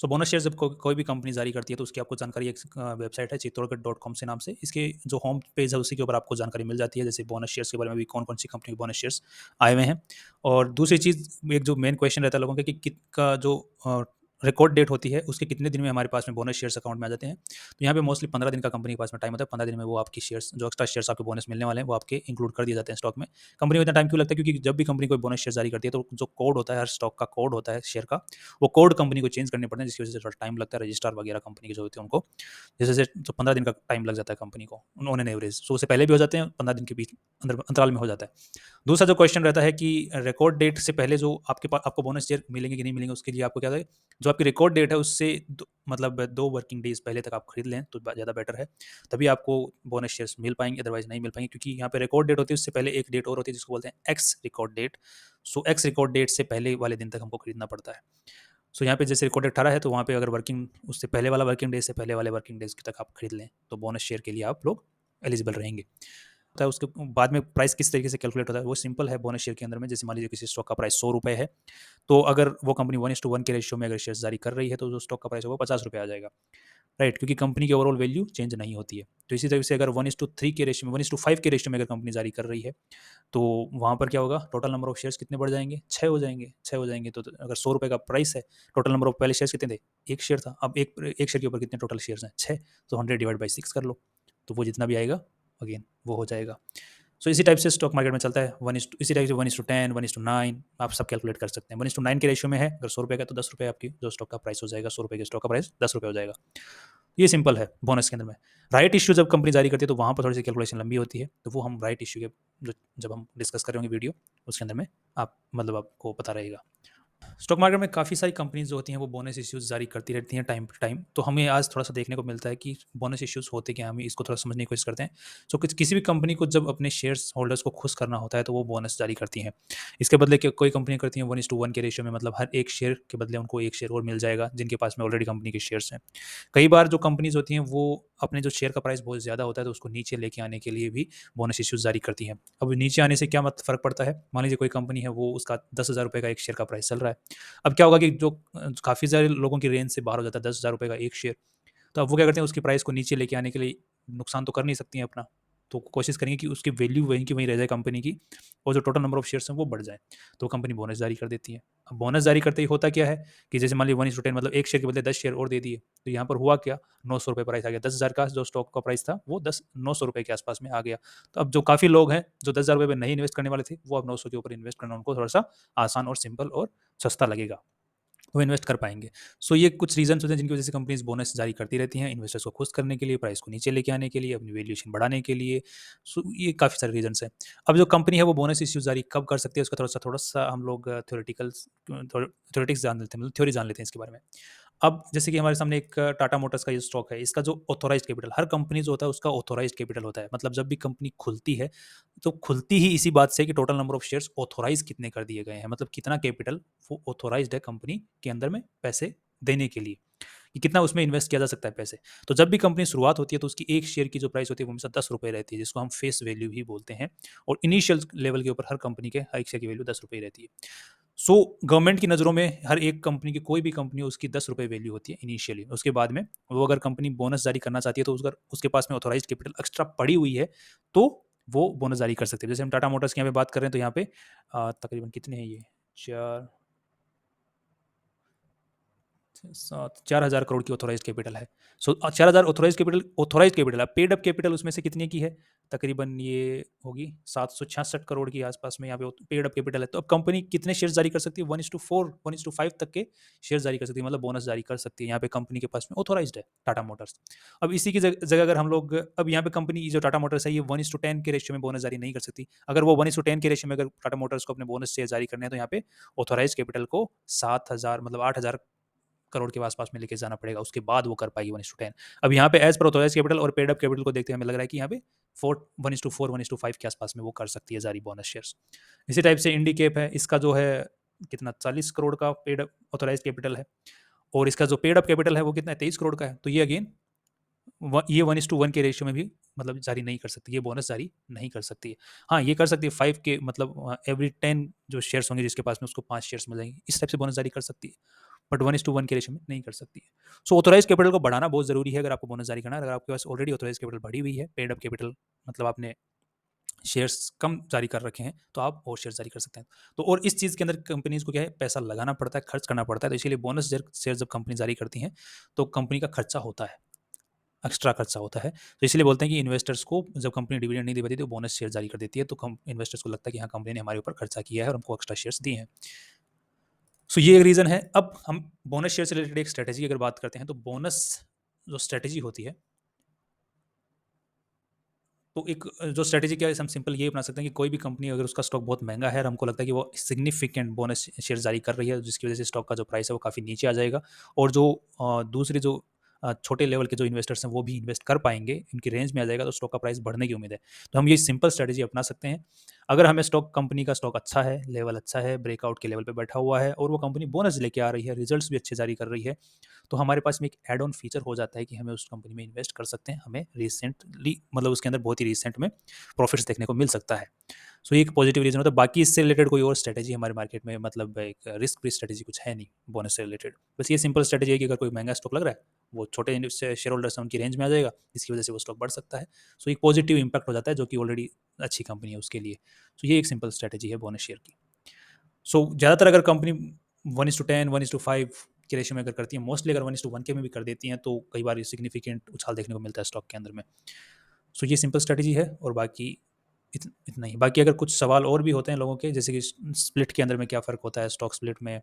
सो bonus share जब कोई भी कंपनी जारी करती है तो उसकी आपको जानकारी एक वेबसाइट है चित्तौड़गढ़.com से नाम से, इसके जो होम पेज है उसी के ऊपर आपको जानकारी मिल जाती है, जैसे बोनस शेयर्स के बारे में भी कौन कौन सी कंपनी के बोनस शेयर्स आए हुए हैं। और दूसरी चीज़, एक जो मेन क्वेश्चन रहता है लोगों का कि का जो रिकॉर्ड डेट होती है उसके कितने दिन में हमारे पास में बोनस शेयर्स अकाउंट में आ जाते हैं। तो यहाँ पे मोस्टली 15 दिन का कंपनी के पास में टाइम होता है। 15 दिन में वो आपकी शेयर्स, जो एक्स्ट्रा शेयर्स आपके बोनस मिलने वाले हैं, वो आपके इंक्लूड कर दिए जाते हैं स्टॉक में। कंपनी को इतना टाइम क्यों लगता है? क्योंकि जब भी कंपनी कोई बोनस शेयर जारी करती है तो जो कोड होता है, हर स्टॉक का कोड होता है शेयर का, वो कोड कंपनी को चेंज करने पड़ते हैं, जिसकी वजह से थोड़ा टाइम लगता है। रजिस्ट्रार वगैरह कंपनी के जो होते हैं उनको, जैसे तो 15 दिन का टाइम लग जाता है कंपनी को ऑन एन एवरेज। सो उससे पहले भी हो जाते हैं, 15 दिन के बीच अंतराल में हो जाता है। दूसरा जो क्वेश्चन रहता है कि रिकॉर्ड डेट से पहले जो आपके पास आपको बोनस शेयर मिलेंगे कि नहीं मिलेंगे, उसके लिए आपको क्या है, जो आपकी रिकॉर्ड डेट है उससे मतलब 2 वर्किंग डेज पहले तक आप खरीद लें तो ज़्यादा बेटर है। तभी आपको बोनस शेयर्स मिल पाएंगे, अदरवाइज नहीं मिल पाएंगे, क्योंकि यहाँ पे रिकॉर्ड डेट होती है, उससे पहले एक डेट और होती है जिसको बोलते हैं एक्स रिकॉर्ड डेट। सो एक्स रिकॉर्ड डेट से पहले वाले दिन तक हमको खरीदना पड़ता है। सो यहाँ पे जैसे रिकॉर्ड डेट 18 है, तो वहाँ पे अगर वर्किंग उससे पहले वाला वर्किंग डे से पहले वाले वर्किंग डेज तक आप खरीद लें तो बोनस शेयर के लिए आप लोग एलिजिबल रहेंगे। होता है उसके बाद में प्राइस किस तरीके से कैलकुलेट होता है, वो सिंपल है बोनस शेयर के अंदर में। जैसे मान लीजिए किसी स्टॉक का प्राइस 100 रुपये है, तो अगर वो कंपनी 1:1 के रेशियो में अगर शेयर जारी कर रही है तो जो स्टॉक का प्राइस होगा 50 रुपये आ जाएगा, राइट, क्योंकि कंपनी की ओवरऑल वैल्यू चेंज नहीं होती है। तो इसी तरह से अगर 1:3 के रेशियो में, 1:5 के रेशियो में अगर कंपनी जारी कर रही है, तो वहाँ पर क्या होगा, टोटल नंबर ऑफ शेयर्स कितने बढ़ जाएंगे, 6 हो जाएंगे। 6 हो जाएंगे तो अगर 100 रुपये का प्राइस है, टोटल नंबर ऑफ पहले शेयर्स कितने थे, एक शेयर था, अब एक शेयर के ऊपर कितने टोटल शेयर्स हैं, 6, तो 100/6 कर लो, तो वो जितना भी आएगा अगेन वो हो जाएगा। सो इसी टाइप से स्टॉक मार्केट में चलता है। इसी टाइप से 1:10, 1:9 आप सब कैलकुलेट कर सकते हैं। 1:9 के रेशियो में है, अगर 100 रुपये का, तो 10 रुपये आपकी जो स्टॉक का प्राइस हो जाएगा, 100 रुपये के स्टॉक का प्राइस 10 रुपये हो जाएगा। ये सिंपल है बोनस के अंदर में। राइट इश्यू जब कंपनी जारी करती है तो वहाँ पर थोड़ी सी कैलकुलेशन लंबी होती है, तो वो हम राइट इश्यू के जब हम डिस्कस कर रहे होंगे वीडियो, उसके अंदर में आप मतलब आपको पता रहेगा। स्टॉक मार्केट में काफ़ी सारी कंपनीज जो होती हैं वो बोनस इश्यूज़ जारी करती रहती हैं टाइम टू टाइम। तो हमें आज थोड़ा-सा देखने को मिलता है कि बोनस इश्यूज़ होते क्या हैं, हम इसको थोड़ा समझने की कोशिश करते हैं। सो किसी भी कंपनी को जब अपने शेयर्स होल्डर्स को खुश करना होता है तो वो बोनस जारी करती हैं। इसके बदले कोई कंपनी करती हैं 1:1 के रेशियो में, मतलब हर एक शेयर के बदले उनको एक शेयर और मिल जाएगा जिनके पास में ऑलरेडी कंपनी के शेयर्स हैं। कई बार जो कंपनीज़ होती हैं वो अपने जो शेयर का प्राइस बहुत ज़्यादा होता है तो उसको नीचे लेके आने के लिए भी बोनस इश्यूज़ जारी करती हैं। अब नीचे आने से क्या फ़र्क पड़ता है? मान लीजिए कोई कंपनी है, वो उसका ₹10,000 का एक शेयर का प्राइस चल रहा है। अब क्या होगा कि जो काफ़ी सारे लोगों की रेंज से बाहर हो जाता है ₹10,000 का एक शेयर, तो अब वो क्या करते हैं, उसकी प्राइस को नीचे लेके आने के लिए नुकसान तो कर नहीं सकती हैं अपना, तो कोशिश करेंगे कि उसकी वैल्यू वहीं की वहीं रह जाए कंपनी की, और जो टोटल नंबर ऑफ शेयर्स हैं वो बढ़ जाए, तो कंपनी बोनस जारी कर देती है। अब बोनस जारी करते ही होता क्या है कि जैसे मान लीजिए 1:10 मतलब एक शेयर के बदले 10 शेयर और दे दिए, तो यहाँ पर हुआ क्या, ₹900 प्राइस आ गया। 10,000 का जो स्टॉक का प्राइस था वो ₹900 के आसपास में आ गया। तो अब जो काफ़ी लोग हैं जो ₹10,000 पे नहीं इन्वेस्ट करने वाले थे, वो अब 900 के ऊपर इन्वेस्ट करना उनको थोड़ा-सा आसान और सिंपल और सस्ता लगेगा, वो इन्वेस्ट कर पाएँगे। सो ये कुछ रीज़न्स होते हैं जिनकी वज़ह से कंपनीज़ बोनस जारी करती रहती हैं, इन्वेस्टर्स को खुश करने के लिए, प्राइस को नीचे लेके आने के लिए, अपनी वैल्यूएशन बढ़ाने के लिए। सो ये काफ़ी सारे रीज़न्स हैं। अब जो कंपनी है वो बोनस इश्यू जारी कब कर सकती है, उसका थोड़ा-सा हम लोग थ्योरेटिक्स जान लेते हैं, मतलब थ्योरी जान लेते हैं इसके बारे में। अब जैसे कि हमारे सामने एक टाटा मोटर्स का ये स्टॉक है, इसका जो ऑथोराइज़्ड कैपिटल, हर कंपनी जो होता है उसका ऑथोराइज़्ड कैपिटल होता है। मतलब जब भी कंपनी खुलती है, तो खुलती ही इसी बात से कि total number of shares authorise कितने कर दिए गए हैं, मतलब कितना कैपिटल वो ऑथोराइज़्ड है कंपनी के अंदर में पैसे देने के लिए, कि कितना उसमें इन्वेस्ट किया जा सकता है पैसे। तो जब भी कंपनी शुरुआत होती है तो उसकी एक शेयर की जो प्राइस होती है वो हमेशा ₹10 रहती है, जिसको हम फेस वैल्यू भी बोलते हैं, और इनिशियल लेवल के ऊपर हर कंपनी के हर एक शेयर की वैल्यू ₹10 रहती है। सो गवर्नमेंट की नज़रों में हर एक कंपनी की, कोई भी कंपनी हो, उसकी ₹10 वैल्यू होती है इनिशियली। उसके बाद में वो अगर कंपनी बोनस जारी करना चाहती है तो अगर उसके पास में ऑथोराइज़्ड कैपिटल एक्स्ट्रा पड़ी हुई है, तो वो बोनस जारी कर सकती है। जैसे हम टाटा मोटर्स की यहाँ पे बात कर रहे हैं तो यहाँ पे तकरीबन कितने हैं ये 4 7 4,000 करोड़ की ऑथोराइज़्ड कैपिटल है। सो 4,000 ऑथोराइज़्ड कैपिटल है। पेड अप कैपिटल उसमें से कितने की है? तकरीबन ये होगी 766 करोड़ के आस-पास में यहाँ पे पेड अप कैपिटल है। तो अब कंपनी कितने शेयर्स जारी कर सकती है? 1:4 1:5 तक के शेयर्स जारी कर सकती है, मतलब बोनस जारी कर सकती है। यहाँ पे कंपनी के पास में ऑथोराइज़्ड है टाटा मोटर्स। अब इसी की जगह अगर हम लोग, अब यहाँ पे कंपनी जो टाटा मोटर्स है ये 1:10 के रेशियो में बोनस जारी नहीं कर सकती। अगर वो 1:10 के रेशियो में अगर टाटा मोटर्स को अपने बोनस शेयर जारी करने हैं तो यहाँ पे ऑथोराइज़्ड कैपिटल को 7,000 मतलब 8,000 करोड़ के आसपास में लेके जाना पड़ेगा, उसके बाद वो कर पाएगी 1:10। अब यहाँ पे एज पर ऑथोराइज कैपिटल और पेड अप कैपिटल को देखते हुए हमें लग रहा है कि यहाँ पे 1:4 1:5 के आसपास में वो कर सकती है जारी बोनस शेयर्स। इसी टाइप से इंडिकेप है, इसका जो है कितना 40 करोड़ का पेड ऑथोराइज कैपिटल है, और इसका जो पेड अप कैपिटल है वो कितना है 23 करोड़ का है। तो ये अगेन ये 1:1 के रेशियो में भी मतलब जारी नहीं कर सकती, ये बोनस जारी नहीं कर सकती है। हाँ, ये कर सकती है 5 के मतलब एवरी 10 जो शेयर्स होंगे जिसके पास में उसको 5 शेयर्स मिल जाएंगे, इस टाइप से बोनस जारी कर सकती है। बट 1:1 के रेशियो में नहीं कर सकती है। सो ऑथोराइज कैपिटल को बढ़ाना बहुत ज़रूरी है अगर आपको बोनस जारी करना है। अगर आपके पास ऑलरेडी ऑथोराइज कैपिटल बढ़ी हुई है, पेड अप कैपिटल मतलब आपने शेयर्स कम जारी कर रखे हैं, तो आप और शेयर जारी कर सकते हैं। तो और इस चीज़ के अंदर कंपनीज़ को क्या है, पैसा लगाना पड़ता है, खर्च करना पड़ता है, तो इसीलिए बोनस शेयर जब कंपनी जारी करती हैं, तो कंपनी का खर्चा होता है, एक्स्ट्रा खर्चा होता है। तो इसलिए बोलते हैं कि इन्वेस्टर्स को जब कंपनी डिविडेंड नहीं दे पाती तो बोनस शेयर जारी कर देती है, तो इन्वेस्टर्स को लगता है कि हाँ, कंपनी ने हमारे ऊपर खर्चा किया है और हमको एक्स्ट्रा शेयर्स दिए हैं। सो ये एक रीज़न है। अब हम बोनस शेयर से रिलेटेड एक स्ट्रेटेजी की अगर बात करते हैं, तो बोनस जो स्ट्रेटेजी होती है, तो एक जो स्ट्रेटेजी क्या है, हम सिंपल ये अपना सकते हैं कि कोई भी कंपनी अगर उसका स्टॉक बहुत महंगा है और हमको लगता है कि वो सिग्निफिकेंट बोनस शेयर जारी कर रही है, जिसकी वजह से स्टॉक का जो प्राइस है वो काफ़ी नीचे आ जाएगा, और जो दूसरे जो छोटे लेवल के जो इन्वेस्टर्स हैं वो भी इन्वेस्ट कर पाएंगे, इनकी रेंज में आ जाएगा, तो स्टॉक का प्राइस बढ़ने की उम्मीद है। तो हम ये सिंपल स्ट्रेटेजी अपना सकते हैं। अगर हमें कंपनी का स्टॉक अच्छा है, लेवल अच्छा है, ब्रेकआउट के लेवल पर बैठा हुआ है, और वो कंपनी बोनस लेके आ रही है, रिजल्ट भी अच्छे जारी कर रही है, तो हमारे पास में एक एड ऑन फीचर हो जाता है कि हमें उस कंपनी में इन्वेस्ट कर सकते हैं। हमें रिसेंटली मतलब उसके अंदर बहुत ही रिसेंट में प्रॉफिट्स देखने को मिल सकता है। सो ये एक पॉजिटिव रीज़न होता है। बाकी इससे रिलेटेड कोई और स्ट्रैटेजी हमारे मार्केट में मतलब एक रिस्क फ्री स्ट्रैटेजी कुछ है नहीं बोनस से रिलेटेड। बस ये सिंपल स्ट्रैटेजी है कि अगर कोई महंगा स्टॉक लग रहा है, वो छोटे शेयर होल्डर्स हैं उनकी रेंज में आ जाएगा, जिसकी वजह से वो स्टॉक बढ़ सकता है। सो एक पॉजिटिव इम्पैक्ट हो जाता है जो कि ऑलरेडी अच्छी कंपनी है उसके लिए। सो ये एक सिंपल स्ट्रैटेजी है बोनस शेयर की। सो ज़्यादातर अगर कंपनी 1:10, 1:5 के रेशियो में अगर करती है, मोस्टली अगर 1:1 के में भी कर देती हैं, तो कई बार सिग्निफिकेंट उछाल देखने को मिलता है स्टॉक के अंदर में। सो ये सिंपल स्ट्रैटेजी है, और बाकी इतना ही। बाकी अगर कुछ सवाल और भी होते हैं लोगों के, जैसे कि स्प्लिट के अंदर में क्या फ़र्क होता है, स्टॉक स्प्लिट में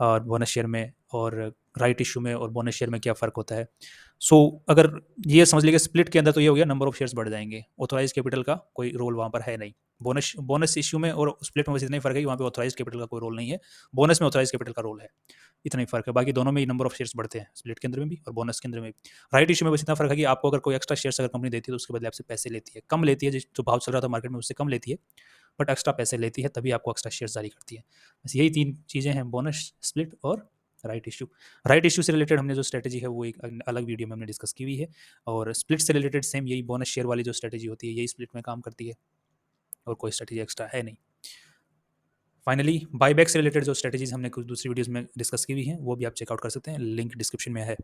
और बोनस शेयर में, और राइट इशू में और बोनस शेयर में क्या फ़र्क होता है। सो अगर ये समझ लीजिए स्प्लिट के अंदर तो ये हो गया, नंबर ऑफ शेयर्स बढ़ जाएंगे, ऑथोराइज कैपिटल का कोई रोल वहाँ पर है नहीं। बोनस बोनस इशू में और स्प्लिट में बस इतना ही फ़र्क है कि वहाँ पे ऑथोराइज कैपिटल का कोई रोल नहीं है, बोनस में ऑथोराइज कैपिटल का रोल है, इतना ही फ़र्क है। बाकी दोनों में ही नंबर ऑफ शेयर्स बढ़ते हैं, स्प्लिट के अंदर में भी और बोनस के अंदर में भी। राइट इशू में बस इतना फ़र्क है कि आपको अगर कोई एक्स्ट्रा शेयर्स अगर कंपनी देती है, तो उसके बदले आपसे पैसे लेती है, कम लेती है, जो भाव चल रहा था मार्केट में उससे कम लेती है, बट एक्स्ट्रा पैसे लेती है, तभी आपको एक्स्ट्रा शेयर्स जारी करती है। बस यही 3 चीज़ें हैं, बोनस, स्प्लिट और राइट इशू। राइट इशू से रिलेटेड हमने जो स्ट्रैटेजी है वो एक अलग वीडियो में हमने डिस्कस की हुई है, और स्प्लिट से रिलेटेड सेम यही बोनस शेयर वाली जो स्ट्रैटेजी होती है, यही स्प्लिट में काम करती है, और कोई स्ट्रैटेजी एक्स्ट्रा है नहीं। फाइनली बायबैक से रिलेटेड जो स्ट्रैटेजीज हमने कुछ दूसरी वीडियोज़ में डिस्कस की हुई हैं, वो भी आप चेकआउट कर सकते हैं, लिंक डिस्क्रिप्शन में है।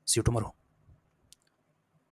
सी यू टुमारो।